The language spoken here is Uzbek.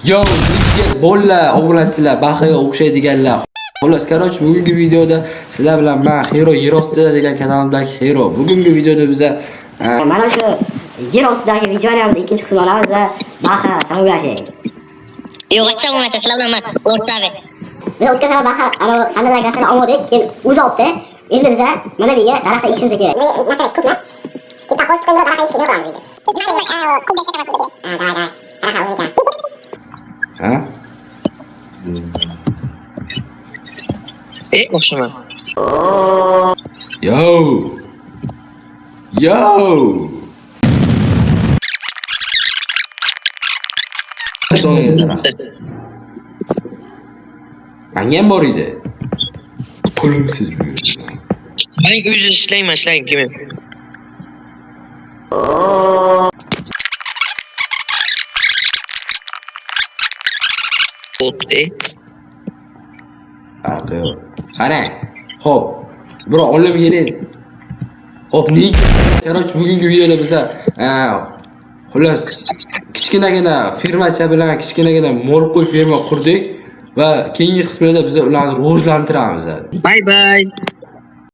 Yo, bizga bolla obunachilar, baxiga o'xshaydiganlar. Xullas, qaroch bugungi videoda sizlar bilan men Hero yer ostida degan kanalimdagi Hero. Bugungi videoda biza mana shu yer ostidagi videolarimiz ikkinchi qismini olamiz va baxa samolyoti. Yo'q, aytsa sizlar bilan men o'rtaga. Biz o'tgan safar baxa ana sandalar gasini olmadik, keyin o'zi oldi. Endi biza mana bu yerga daraxtga ishimiz kerak. Masalan, ko'p emas. Bitta qo'l chiqib daraxtga ishimiz kerak bo'ladi. ha? O'xshaman. Yo. Yo. Menga ham bor edi. Pulimsiz bu. Men o'zi ishlayman kim? Qarang. Xo'p. Biroq olib keling. Xo'p, qaroch bugungi videoda biza xullas kichkinagina firmacha bilan kichkinagina mol qo'y firma qurdik va keyingi qismida biz ularni rivojlantiramiz. Bye bye.